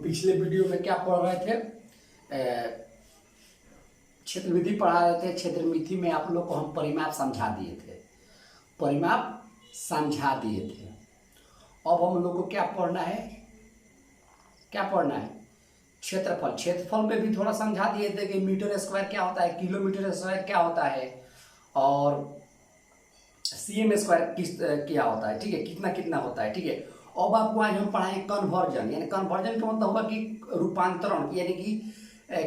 पिछले वीडियो में क्या पढ़ रहे थे, क्षेत्र विधि पढ़ा रहे थे। क्षेत्र विधि में आप लोग को हम परिमाप समझा दिए थे, परिमाप समझा दिए थे। अब हम लोग को क्या पढ़ना है, क्या पढ़ना है, क्षेत्रफल। क्षेत्रफल में भी थोड़ा समझा दिए थे कि मीटर स्क्वायर क्या होता है, किलोमीटर स्क्वायर क्या होता है, और सीएम स्क्वायर किस क्या होता है, ठीक है, कितना कितना होता है, ठीक है। अब आपको आज हम पढ़ाएंगे कन्वर्जन, यानी कन्वर्जन का मतलब होगा कि रूपांतरण, यानी कि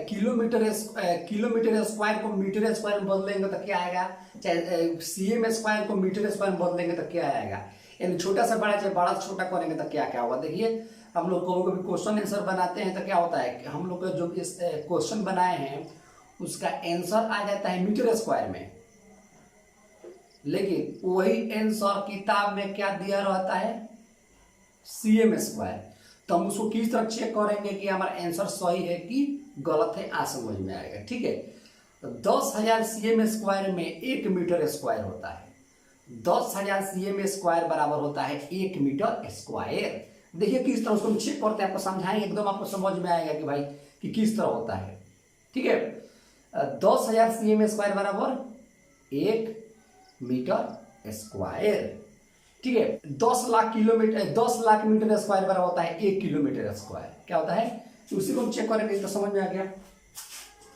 किलोमीटर स्क्वायर को मीटर स्क्वायर में बदलेंगे तो क्या आएगा, चाहे सीएम स्क्वायर को मीटर स्क्वायर में बदलेंगे तो क्या आएगा, यानी छोटा से बड़ा चाहे बड़ा से छोटा करेंगे तो क्या क्या होगा। देखिए हम लोग कभी कभी क्वेश्चन आंसर बनाते हैं तो क्या होता है कि हम लोग जो इस क्वेश्चन बनाए हैं उसका आंसर आ जाता है मीटर स्क्वायर में, लेकिन वही आंसर किताब में क्या दिया रहता है, सीएम स्क्वायर। तो हम उसको किस तरह चेक करेंगे कि हमारा आंसर सही है कि गलत है, आज समझ में आएगा, ठीक है। तो 10,000 सीएम स्क्वायर में 1 मीटर स्क्वायर होता है। 10,000 सीएम स्क्वायर बराबर होता है 1 मीटर स्क्वायर। देखिए किस तरह उसको हम चेक करते हैं, आपको समझाएंगे, एकदम आपको समझ में आएगा कि भाई कि किस तरह होता है, ठीक है। 10,000 सीएम स्क्वायर बराबर 1 मीटर स्क्वायर, ठीक है। 10 lakh kilometre, 10 lakh metre square बराबर होता है 1 किलोमीटर स्क्वायर। क्या होता है, तो उसी को हम चेक करेंगे तो समझ में आ गया,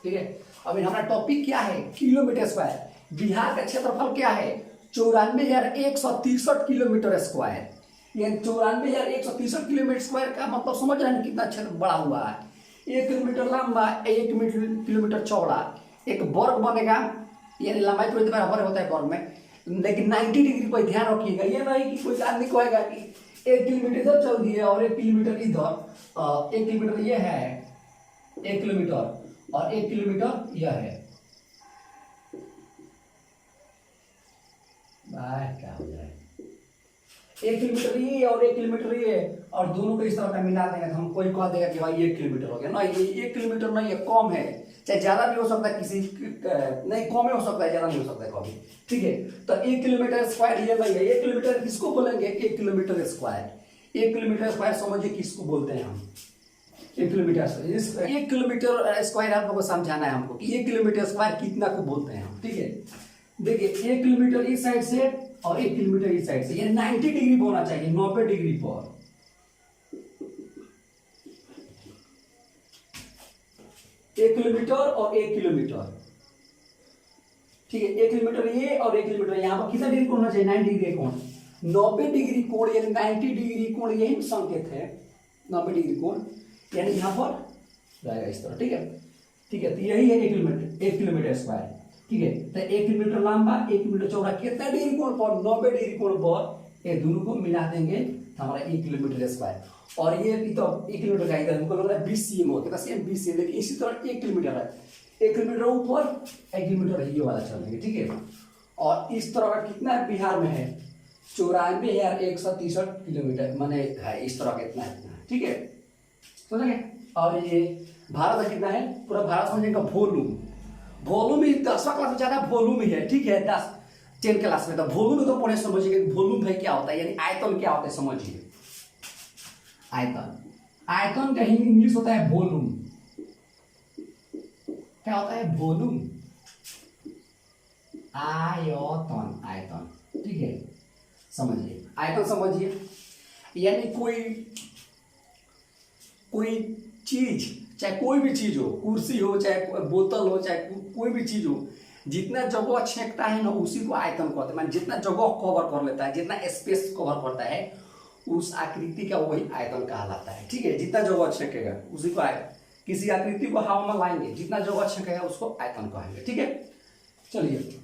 ठीक है। अब हमारा टॉपिक क्या है, किलोमीटर स्क्वायर। बिहार का क्षेत्रफल क्या है, 94,163 किलोमीटर स्क्वायर। यानी 94,163 किलोमीटर स्क्वायर का मतलब समझ रहे हैं कितना क्षेत्र बड़ा हुआ है। 1 किलोमीटर लंबा, 1 किलोमीटर चौड़ा, एक वर्ग बनेगा, यानी लंबाई तो बराबर होता है वर्ग में, लेकिन 90 डिग्री पर ध्यान रखिएगा। ये नहीं कि कोई आदमी कहेगा कि 1 किलोमीटर इधर चल दिए और 1 किलोमीटर इधर, 1 किलोमीटर ये है 1 किलोमीटर और 1 किलोमीटर यह है, क्या हो जाए, 1 किलोमीटर ये और 1 किलोमीटर ये, और दोनों को इस तरह का मिला देंगे तो हम कोई कह देगा कि भाई 1 किलोमीटर हो गया। ना, ये 1 किलोमीटर नहीं है, कम है, चाहे ज्यादा भी हो सकता है, किसी नहीं कम ही हो सकता है, ज्यादा नहीं हो सकता है कभी, ठीक है। तो 1 किलोमीटर स्क्वायर ये नहीं है। 1 किलोमीटर किसको बोलेंगे, 1 किलोमीटर स्क्वायर। 1 किलोमीटर स्क्वायर समझिए किसको बोलते हैं हम, 1 किलोमीटर। 1 किलोमीटर स्क्वायर आप लोगों को समझाना है हमको कि 1 किलोमीटर स्क्वायर कितना को बोलते हैं हम, ठीक है। देखिए 1 किलोमीटर इस साइड से और 1 किलोमीटर इस साइड से, ये 90 डिग्री होना चाहिए, 90 डिग्री पर। 1 किलोमीटर और 1 किलोमीटर, ठीक है। 1 किलोमीटर ये और 1 किलोमीटर, यहाँ पर कितना डिग्री कोण होना चाहिए, 90 डिग्री कोण। 90 डिग्री कोण यानी 90 डिग्री कोण, यही संकेत है 90 डिग्री कोण, यानी यहाँ पर रहेगा इस तरह, ठीक है, ठीक है। तो यही है 1 किलोमीटर स्क्वायर, ठीक है। तो 1 किलोमीटर लंबा, 1 किलोमीटर चौड़ा, कितना डिग्री कोण पर, 90 डिग्री कोण पर। ये दोनों को मिला देंगे तो हमारा 1 किलोमीटर स्क्वायर। और ये तो 1 किलोमीटर का इधर हमको लग रहा है 20 सीएम हो, कितना सीएम, 20 सीएम। लेकिन इसी तरह 1 किलोमीटर है, 1 किलोमीटर ऊपर, 1 किलोमीटर ये वाला चलेंगे, ठीक है। और इस तरह का कितना बिहार में है, 94,163 किलोमीटर माने है, इस तरह का इतना है, ठीक है, समझे। और ये भारत का कितना है, पूरा भारत समझेगा वॉल्यूम। वॉल्यूम ही 10वां क्लास में ज्यादा वॉल्यूम ही है, ठीक है। 10 क्लास में तो वॉल्यूम तो पढ़े, समझिए वॉल्यूम है क्या होता है, यानी आयतन क्या होता है, समझिए आयतन। आयतन का हिंदी इंग्लिश होता है वॉल्यूम। क्या होता है, वॉल्यूम, आयतन, आयतन, ठीक है, समझिए आयतन समझिए, यानी कोई चीज, चाहे कोई भी चीज हो, कुर्सी हो, चाहे बोतल हो, चाहे कोई भी चीज हो, जितना जगह छेकता है ना उसी को आयतन कहते हैं। माने जितना जगह कवर कर लेता है, जितना स्पेस कवर करता है, उस आकृति का वही आयतन कहलाता है, ठीक है। जितना जगह छेकेगा उसी को किसी आकृति को हवा में लाएंगे, जितना जगह छेकेगा उसको आयतन कहेंगे, ठीक है। चलिए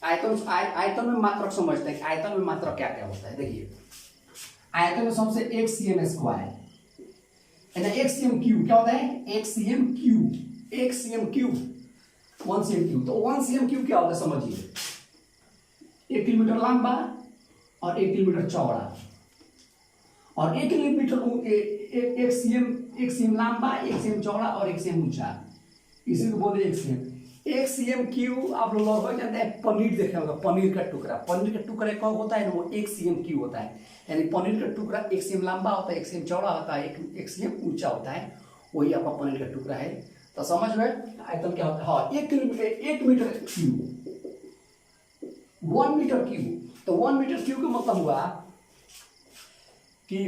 आयतन में मात्रक समझते हैं, आयतन में मात्रक क्या क्या होता है। देखिए आयतन में सबसे 1 सीएम स्क्वायर, 1 सीएम क्यूब क्या होता है, 1 CM cube, 1 CM cube, 1 CM cube. तो 1 सीएम क्यूब क्या होता है समझिए, 1 किलोमीटर लंबा और 1 किलोमीटर चौड़ा, और 1 किलोमीटर 1 सीएम लंबा, 1 सीएम चौड़ा और 1 सीएम ऊंचा, इसी को बोलते हैं 1 सीएम। एक सीएम क्यू आप लोग लगभग जानते हैं, पनीर देखे होगा, पनीर का टुकड़ा कब होता है ना, वो एक सीएम क्यू होता है। यानी पनीर का टुकड़ा एक सीएम लंबा होता है, एक सीएम चौड़ा होता है, एक सीएम ऊंचा होता है, वही आपका पनीर का टुकड़ा है। तो समझ गए आयतन क्या होता है। हाँ, 1 kilometre 1 metre cube, 1 metre cube. तो 1 मीटर क्यूब का मतलब हुआ कि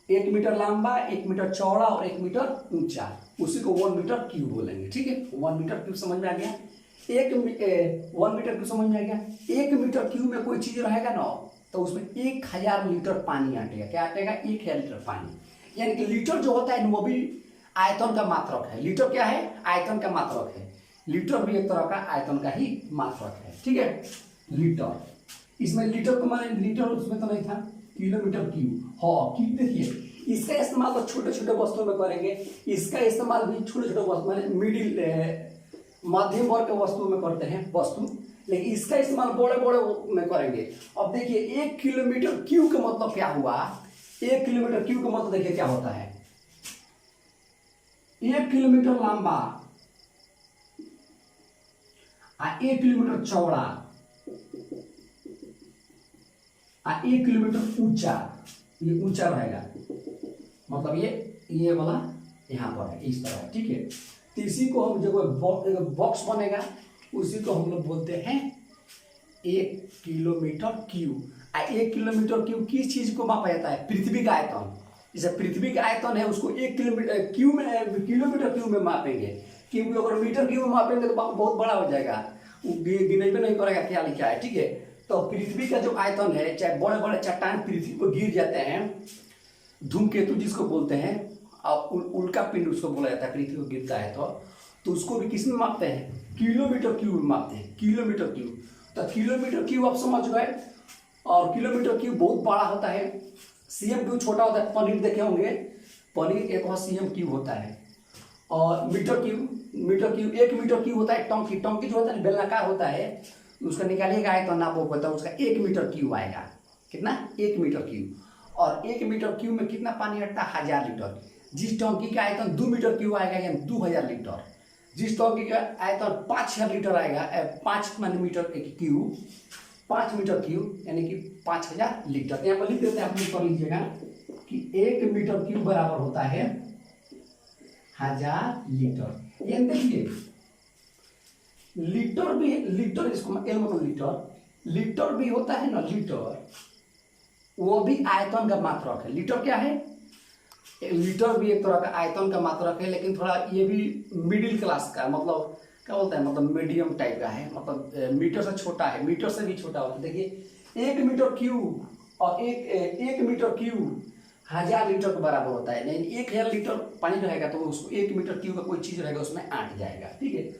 1 मीटर लंबा, 1 मीटर चौड़ा और 1 मीटर ऊंचा, उसी को 1 मीटर क्यूब बोलेंगे। ठीक है, 1 मीटर क्यूब समझ में आ गया। 1 मीटर क्यूब समझ में आ गया। 1 मीटर क्यूब में कोई चीज रहेगा ना, तो उसमें 1000 लीटर पानी आटेगा। क्या आटेगा? 1000 लीटर पानी। यानी कि लीटर जो होता है वो भी आयतन का मात्रक है। लीटर क्या है? आयतन का मात्रक है। लीटर भी एक तरह का आयतन का ही मात्रक है। ठीक है, लीटर, इसमें लीटर को माने लीटर उसमें तो नहीं था, किलोमीटर क्यूब। हाँ, क्यूब देखिए, इसका इस्तेमाल तो छोटे छोटे वस्तुओं में करेंगे, इसका इस्तेमाल भी छोटे छोटे वस्तु माने मिडिल मध्यम वर्ग के वस्तुओं में करते हैं वस्तु, लेकिन इसका इस्तेमाल बड़े बड़े में करेंगे। अब देखिए 1 किलोमीटर क्यूब का मतलब क्या हुआ? 1 किलोमीटर क्यूब का मतलब देखिए क्या होता है। 1 किलोमीटर लंबा और 1 किलोमीटर चौड़ा और 1 किलोमीटर ऊंचा, ये ऊंचा रहेगा, मतलब ये वाला यहाँ पर है, इस तरह है। ठीक है, तो इसी को हम जब बॉक्स बनेगा उसी को हम लोग बोलते हैं 1 किलोमीटर क्यूब। 1 किलोमीटर क्यूब किस चीज को मापा जाता है? पृथ्वी का आयतन। जैसे पृथ्वी का आयतन है उसको 1 किलोमीटर क्यूब में मापेंगे, क्योंकि अगर मीटर क्यूब में मापेंगे तो बहुत बड़ा हो जाएगा, गिने पे नहीं करेगा क्या लिखा है। ठीक है, तो पृथ्वी का जो आयतन है, चाहे बड़े बड़े चट्टान पृथ्वी पर गिर जाते हैं, धूमकेतु जिसको बोलते हैं, और उल्का पिंड उसको बोला जाता है, पृथ्वी को गिरता है तो उसको भी किस में मापते हैं? किलोमीटर क्यूब में मापते हैं, किलोमीटर क्यूब। तो किलोमीटर क्यूब आप समझ गए। और किलोमीटर क्यूब बहुत बड़ा होता है, सीएम क्यूब छोटा होता है। पनीर देखे होंगे, पनीर एक और सीएम क्यूब होता है। और मीटर क्यूब 1 मीटर क्यूब होता है। टंकी जो होता है बेलनाकार होता है, उसका निकालिएगा आयतन नापो होता है, उसका 1 मीटर क्यूब आएगा। कितना? 1 मीटर क्यूब। और 1 मीटर क्यूब में कितना पानी हटता है? 1000 लीटर। जिस टंकी का आयतन 2 मीटर क्यूब आएगा यानी 2000 लीटर। जिस टंकी का आयतन 5000 लीटर आएगा, 5 मीटर क्यूब, 5 मीटर क्यूब यानी कि 5000 लीटर। यहाँ पर लिख देते हैं, आप लोग कर लीजिएगा कि 1 मीटर क्यूब बराबर होता है 1000 लीटर। ये देखिए लीटर भी, लीटर इसको लीटर भी होता है ना, लीटर वो भी आयतन का मात्रक है। लीटर क्या है? लीटर भी एक तरह का आयतन का मात्रक है, लेकिन थोड़ा ये भी मिडिल क्लास का, मतलब क्या बोलते हैं, मतलब मीडियम टाइप का है, मतलब मीटर से छोटा है, मीटर से भी छोटा होता है। देखिए 1 मीटर क्यूब और एक मीटर क्यूब 1000 लीटर के बराबर होता है। लेकिन 1000 लीटर पानी रहेगा तो उसको 1 मीटर क्यूब का कोई चीज रहेगा उसमें आट जाएगा। ठीक है,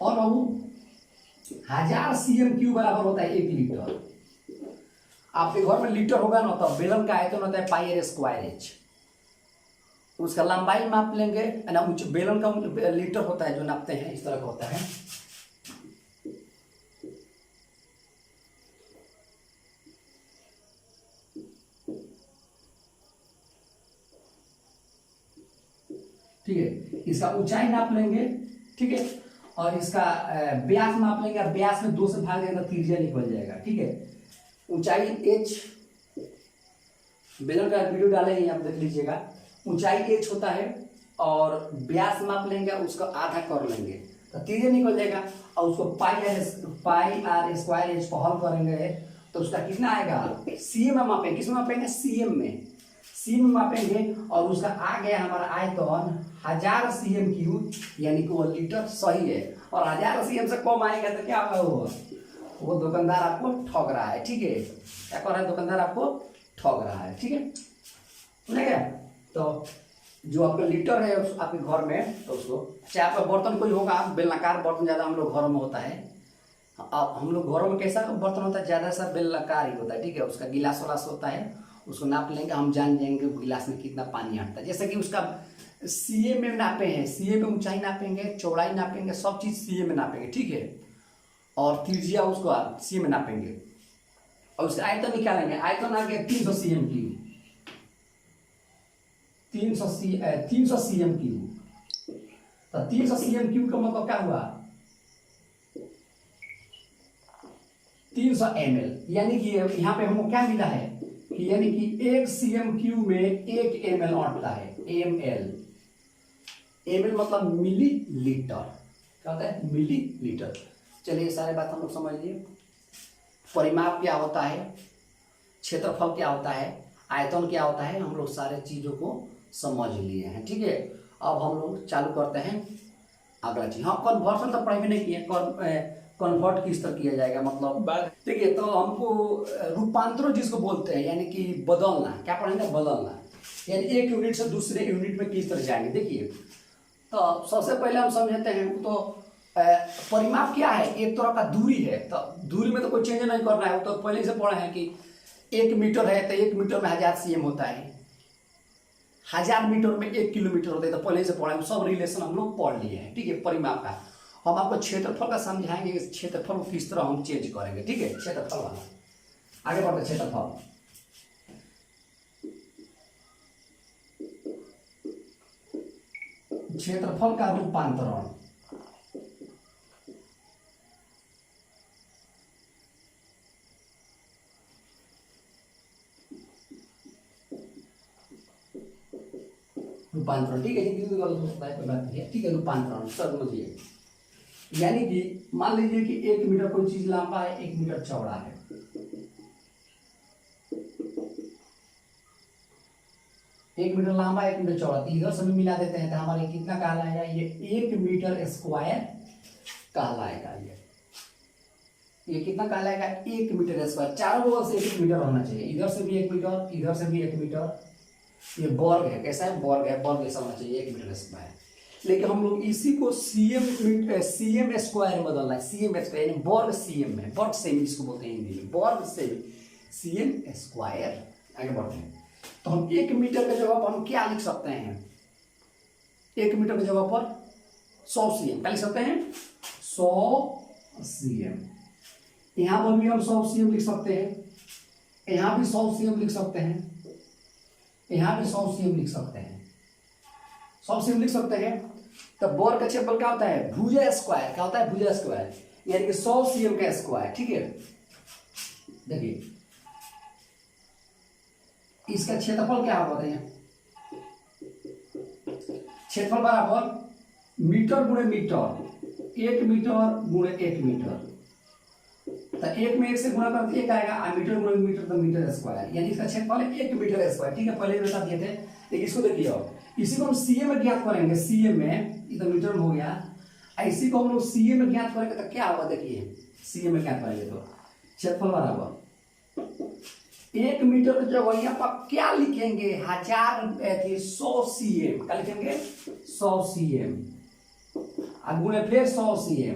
और बाबू 1000 सीएम क्यूब बराबर होता है 1 लीटर। आपके घर में लीटर होगा ना, तो बेलन का आयतन होता है पाई आर स्क्वायर एच। उसका लंबाई माप लेंगे ना, बेलन का लीटर होता है जो नापते हैं, इस तरह का होता है। ठीक है, इसका ऊंचाई नाप लेंगे। ठीक है, और इसका व्यास माप लेंगे, और व्यास में 2 से भाग देंगे तो त्रिज्या निकल जाएगा। ठीक है, ऊंचाई h, बेलन का वीडियो डाले हैं आप देख लीजिएगा। ऊंचाई h होता है और व्यास माप लेंगे, उसका आधा कर लेंगे तो त्रिज्या निकल जाएगा। और उसको पाई आर स्क्वायर एच को हल करेंगे तो उसका कितना आएगा? सीएम में मापेंगे। किसमें मापेंगे? सीएम में मापेंगे। और उसका आ गया हमारा आयतन 1000 सीएम क्यूब, यानी कि वो लीटर सही है। और 1000 सीएम से कम आएगा तो क्या होगा? वो दुकानदार आपको ठग रहा है। ठीक है, क्या कर रहा है? दुकानदार आपको ठग रहा है। ठीक है, समझ गया? तो जो आपका लीटर है आपके घर में, तो उसको चाहे आपका बर्तन कोई होगा, बेलनाकार बर्तन ज़्यादा हम लोग घरों में होता है। अब हम लोग घरों में कैसा बर्तन होता है? ज़्यादा सा बेलनाकार ही होता है। ठीक है, उसका गिलास वलास होता है, उसको नाप लेंगे, हम जान जाएंगे गिलास में कितना पानी हटता है। जैसे कि उसका सीए में नापे हैं, सीए में ऊंचाई नापेंगे, चौड़ाई नापेंगे, सब चीज़ सीए में नापेंगे। ठीक है, और त्रिज्या उसको सीएम में नापेंगे और उसका आयतन निकालेंगे। आयतन आ गया 300 सीएम क्यूब, 300 सीएम क्यूब। तो 300 cm³ का मतलब क्या हुआ 300 ml, यानी कि यहाँ पे हमको क्या मिला है कि यानी कि 1 cm³ में 1 ml अटता है। ml मतलब मिलीलीटर, क्या होता है मिलीलीटर। चलिए सारे बात हम लोग समझ लिए। परिमाप क्या होता है, क्षेत्रफल क्या होता है, आयतन क्या होता है, हम लोग सारे चीजों को समझ लिए हैं। ठीक है, अब हम लोग चालू करते हैं अगला चीज। हाँ, कन्वर्सन तो पढ़ाई में नहीं किया, कन्वर्ट किस तरह किया जाएगा मतलब देखिए। तो हमको रूपांतरण जिसको बोलते हैं यानी कि बदलना, क्या पढ़ेंगे बदलना, यानी एक यूनिट से दूसरे यूनिट में किस तरह जाएंगे। देखिए तो सबसे पहले हम समझते हैं तो परिमाप क्या है, एक तरह का दूरी है। तो दूरी में तो कोई चेंज नहीं करना है, तो पहले से पढ़े हैं कि 1 मीटर है तो 1 मीटर में 1000 cm होता है, 1000 मीटर में 1 किलोमीटर होता है। तो पहले से पढ़े हम सब रिलेशन हम लोग पढ़ लिए हैं। ठीक है, परिमाप का हम आपको क्षेत्रफल का समझाएंगे कि क्षेत्रफल को किस तरह हम चेंज करेंगे। ठीक है, क्षेत्रफल वाला आगे बढ़ते। क्षेत्रफल क्षेत्रफल का रूपांतरण, रूपांतरण ठीक है, गलत हो सकता है कोई बात नहीं है। ठीक है, रूपांतरण समझिए, यानी कि मान लीजिए कि 1 मीटर कोई चीज लंबा है, 1 मीटर चौड़ा है। 1 मीटर लंबा 1 मीटर चौड़ा, तो इधर से भी मिला देते हैं तो हमारे कितना कहलाएगा, ये 1 मीटर स्क्वायर कहलाएगा। ये कितना कहलाएगा 1 मीटर स्क्वायर। चारों बगल से 1 मीटर होना चाहिए, इधर से भी 1 मीटर, इधर से भी 1 मीटर। ये वर्ग है, कैसा है वर्ग है, वर्ग ऐसा होना चाहिए 1 मीटर स्क्वायर। लेकिन हम लोग इसी को सीएम स्क्वायर में बदलना है। सीएम स्क्वायर यानी वर्ग सीएम में, वर्ग सेमी जिसको बोलते हैं हिंदी में, वर्ग सेमी सीएम स्क्वायर। आगे बढ़ते हैं तो हम 1 मीटर की जगह पर हम क्या लिख सकते हैं, 1 मीटर की जगह पर 100 cm क्या लिख सकते हैं 100 cm। यहां पर भी हम 100 cm लिख सकते हैं, यहां भी 100 cm लिख सकते हैं, यहां भी 100 cm लिख सकते हैं, 100 cm लिख सकते हैं। तब वर्ग का क्षेत्रफल क्या होता है भुजा स्क्वायर, क्या होता है भुजा स्क्वायर, यानी कि 100 cm का स्क्वायर। ठीक है, देखिए इसका क्षेत्रफल क्या होता है, क्षेत्रफल बराबर मीटर गुणे मीटर, 1 मीटर गुणे 1 मीटर। तो 1 में 1 से गुणा करते 1 आएगा, और मीटर गुणे मीटर तो मीटर स्क्वायर, यानी इसका क्षेत्रफल है 1 मीटर स्क्वायर। ठीक है, पहले बता दिए थे, लेकिन इसको देखिए अब इसी को हम सीए में ज्ञात करेंगे। सीए में ये तो मीटर में हो गया, इसी को हम लोग सीए में ज्ञात करेंगे तो क्या होगा, देखिए सीए में ज्ञात करेंगे तो क्षेत्रफल बराबर 1 मीटर की जगह यहाँ पर क्या लिखेंगे 100 cm, क्या लिखेंगे 100 cm, गुणे फिर 100 cm।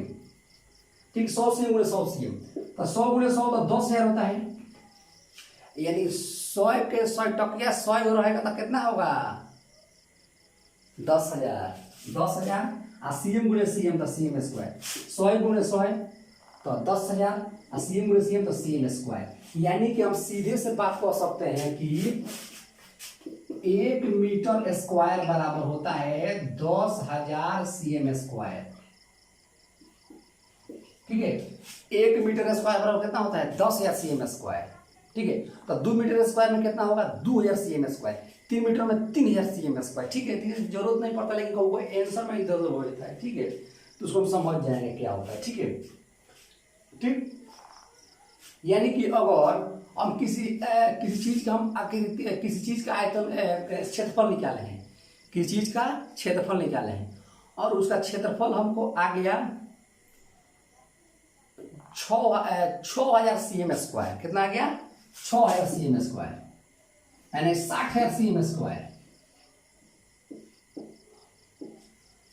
ठीक, 100 cm गुणे 100 cm, तो 100 गुणे 100 तो 10,000 होता है, यानी 100 के 100 टकिया 100 रहेगा तो कितना होगा 10,000, 10,000 और सीएम गुणे सीएम तो सीएम स्क्वायर, 100 गुणे 100 तो 10,000 और सीएम गुणे सीएम तो सीएम स्क्वायर। यानी कि हम सीधे से बात कर सकते हैं कि 1 मीटर स्क्वायर बराबर होता है 10,000 सीएम स्क्वायर। ठीक है, 1 मीटर स्क्वायर बराबर कितना होता है 10,000 सीएम स्क्वायर। ठीक है, तो 2 मीटर स्क्वायर में कितना होगा 2,000 सीएम स्क्वायर, 3 मीटर में 3,000 सीएम स्क्वायर। ठीक है, जरूरत नहीं पड़ता, लेकिन वो आंसर में इधर उधर हो जाता है। ठीक है, तो उसको हम समझ जाएंगे क्या होता है। ठीक है, ठीक, यानी कि अगर हम किसी चीज का हम आकृति, किसी चीज का आयतन क्षेत्रफल निकाले हैं, किसी चीज का क्षेत्रफल निकाले हैं और उसका क्षेत्रफल हमको आ गया 6,000 सीएम स्क्वायर। कितना आ गया 6,000 सीएम स्क्वायर, यानी 60,000 सीएम स्क्वायर।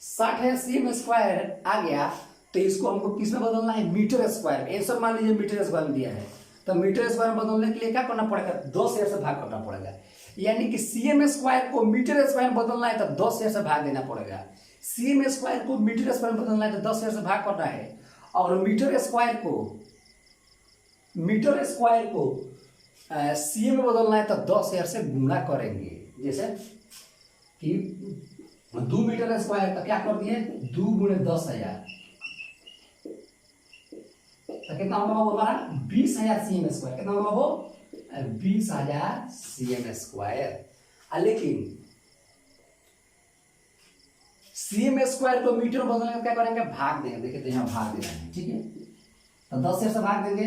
60,000 सीएम स्क्वायर आ गया, तो इसको हमको किस में बदलना है मीटर स्क्वायर में। आंसर मान लीजिए मीटर स्क्वायर में दिया है, तो मीटर स्क्वायर में बदलने के लिए क्या करना पड़ेगा 10,000 से भाग करना पड़ेगा। यानी कि सीएम स्क्वायर को मीटर स्क्वायर में बदलना है तो 10,000 से भाग देना पड़ेगा। सीएम स्क्वायर को मीटर स्क्वायर में बदलना है तो 10,000 से भाग करना है, और मीटर स्क्वायर को सीएम में बदलना है तो 10,000 से गुणा करेंगे। जैसे कि 2 मीटर स्क्वायर तो क्या कर दिए, 2 × 10,000 तो कितना होगा वो हमारा 20,000 CM²। कितना होगा वो 20,000 CM²। लेकिन CM² को मीटर बदलने क्या करेंगे, भाग देंगे। देखिए तो यहाँ भाग दे रहे हैं, ठीक है। तो 10 से भाग देंगे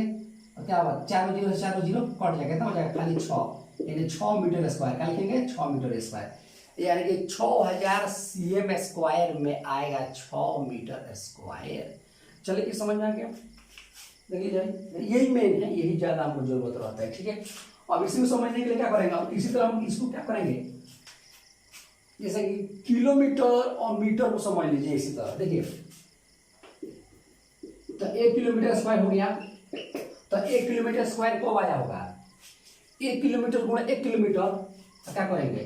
तो क्या होगा, 4 0 से 4 0 कट जाएगा, कितना हो जाएगा खाली 6, यानी 6 मीटर स्क्वायर। क्या लिखेंगे 6 मीटर स्क्वायर, यानी कि 6000 CM² में आएगा 6 मीटर स्क्वायर। चलिए कि समझ में आ गया। देखिए जाए यही मेन है, यही ज्यादा हमको जरूरत रहता है, ठीक है। अब इसी को समझने के लिए क्या करेंगे, अब इसी तरह हम इसको क्या करेंगे, जैसे कि किलोमीटर और मीटर को समझ लीजिए इसी तरह। देखिए तो 1 किलोमीटर स्क्वायर हो गया, तो 1 किलोमीटर स्क्वायर कब आया होगा, 1 किलोमीटर गुणा 1 किलोमीटर, तो क्या करेंगे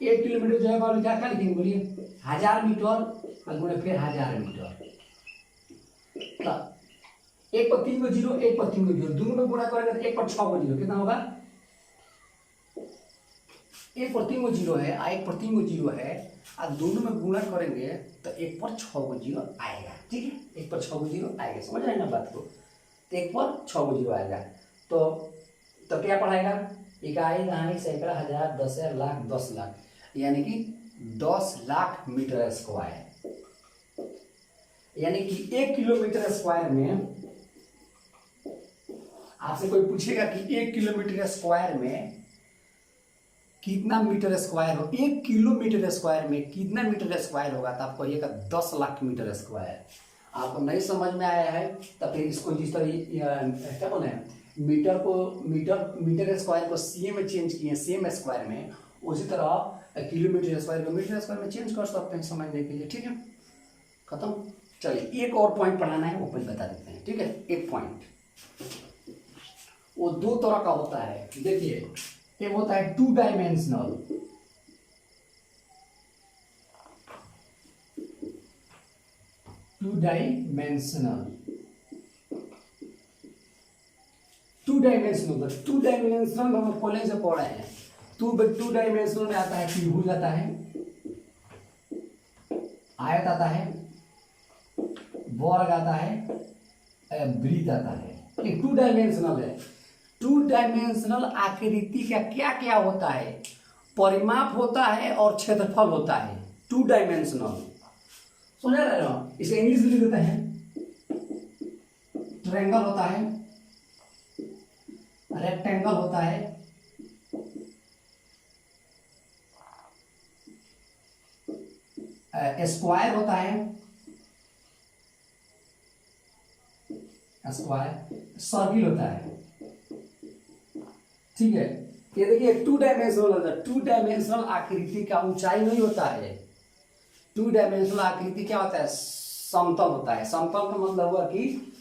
1 किलोमीटर जो है क्या लिखेंगे बोलिए 1000 मीटर गुणा फिर 1000 मीटर। तो 1 पर 3 को 0, 1 पर 3 को 0, दोनों में गुणा करेंगे तो 1 पर 6 को 0, कितना होगा 1 पर 3 को 0 है, 1 पर 3 को 0 है, और दोनों में गुणा करेंगे तो 1 पर 6 को 0 आएगा, ठीक है। 1 पर 6 को 0 आएगा, समझ रहे हैं ना बात को। तो 1 पर 6 को 0 आएगा, तो क्या पढ़ाएगा, इकाई, दहाई, सैकड़ा, हजार, 10,000, लाख, 10 लाख, यानी कि 10 लाख मीटर स्क्वायर। यानी कि 1 किलोमीटर स्क्वायर में आपसे कोई पूछेगा कि 1 किलोमीटर स्क्वायर में कितना मीटर स्क्वायर हो, 1 किलोमीटर स्क्वायर में कितना मीटर स्क्वायर होगा, तो आप कहिएगा 10 लाख मीटर स्क्वायर। आपको नहीं समझ में आया है तो फिर इसको जिस तरह क्या बोले मीटर को मीटर स्क्वायर को CM में चेंज किए, CM² में, उसी तरह किलोमीटर स्क्वायर को मीटर स्क्वायर में चेंज कर सकते हैं समझने के लिए, ठीक है। खत्म। चलिए एक और पॉइंट पढ़ाना है, वो पहले बता देते हैं, ठीक है। एक पॉइंट वो 2 तरह का होता है। देखिए एक होता है 2 डायमेंशनल, टू डायमेंशनल में हम पहले से पढ़ रहे हैं। टू डायमेंशनल में आता है त्रिभुज आता है, आयत आता है, वर्ग आता है, वृत्त आता है। ये 2 डायमेंशनल है। 2 डायमेंशनल आकृति का क्या क्या होता है, परिमाप होता है और क्षेत्रफल होता है। 2 डायमेंशनल समझ रहे हो, इसे इंग्लिश में लिख देते हैं, ट्रायंगल होता है, रेक्टेंगल होता है, स्क्वायर होता है, स्क्वायर, सर्किल होता है, ठीक है। ये देखिए 2 डायमेंशनल होता है। 2 डायमेंशनल आकृति का ऊंचाई नहीं होता है। 2 डायमेंशनल आकृति क्या होता है, समतल होता है। समतल का मतलब हुआ कि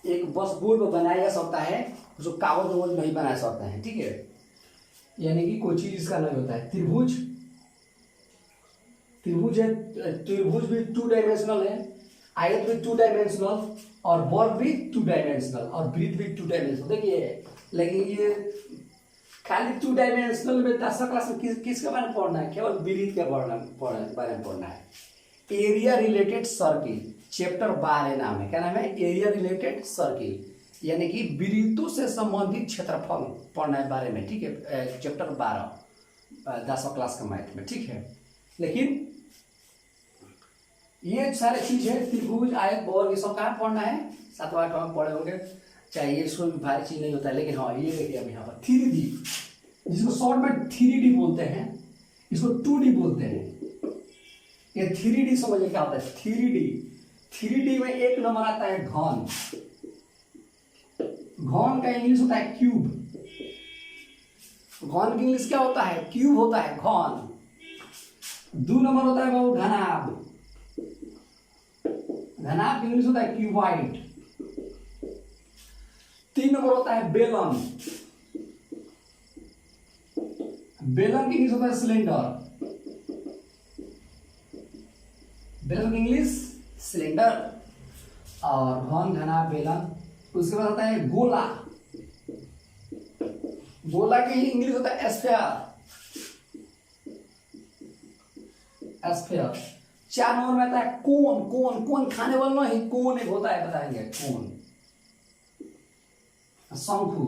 एक बस बोर्ड पर बनाया जा सकता है, जो कागज वोज नहीं बना सकते हैं, ठीक है। यानी कि कोई चीज इसका नहीं होता है। त्रिभुज है, त्रिभुज भी 2 डायमेंशनल है, आयत भी 2 डायमेंशनल, और वर्ग भी 2 डायमेंशनल, और वृत्त भी 2 डायमेंशनल। देखिए लेकिन ये खाली 2 डायमेंशनल में 10वीं क्लास में किसके बारे में पढ़ना है, केवल वृत्त के बारे में पढ़ना है। एरिया रिलेटेड सर्किल, चैप्टर 12 नाम है, क्या नाम है, एरिया रिलेटेड सर्किल, यानी कि वृत्तों से संबंधित क्षेत्रफल पढ़ना है बारे में, ठीक है। चैप्टर 12 10वीं क्लास का मैथ में, ठीक है। लेकिन ये सारे चीज है, त्रिभुज, आयत, वर्ग, ये सब कहाँ पढ़ना है, 7वां 8वां में पढ़े होंगे, चाहिए इसको भी भारी चीज नहीं होता है। लेकिन हाँ ये देखिए अब यहाँ पर 3D, जिसको शॉर्ट में 3D बोलते हैं, इसको 2D बोलते हैं। ये 3D समझिए क्या होता है। 3D में एक नंबर आता है घन। घन का इंग्लिश होता है क्यूब। घन की इंग्लिश क्या होता है, क्यूब होता है घन। 2 नंबर होता है वो घनाभ। घनाभ की इंग्लिश होता है क्यूबॉइड। 3 नंबर होता है बेलन। बेलन की इंग्लिश होता है सिलेंडर। बेलन की इंग्लिश सिलेंडर, और घन, घना, बेलन। उसके बाद होता है गोला। गोला की इंग्लिश होता है स्फीयर। स्फीयर। 4 नंबर में आता है कोन। कोन कोन खाने वाला नहीं, कोन एक होता है, बताएंगे कोन। शंकु,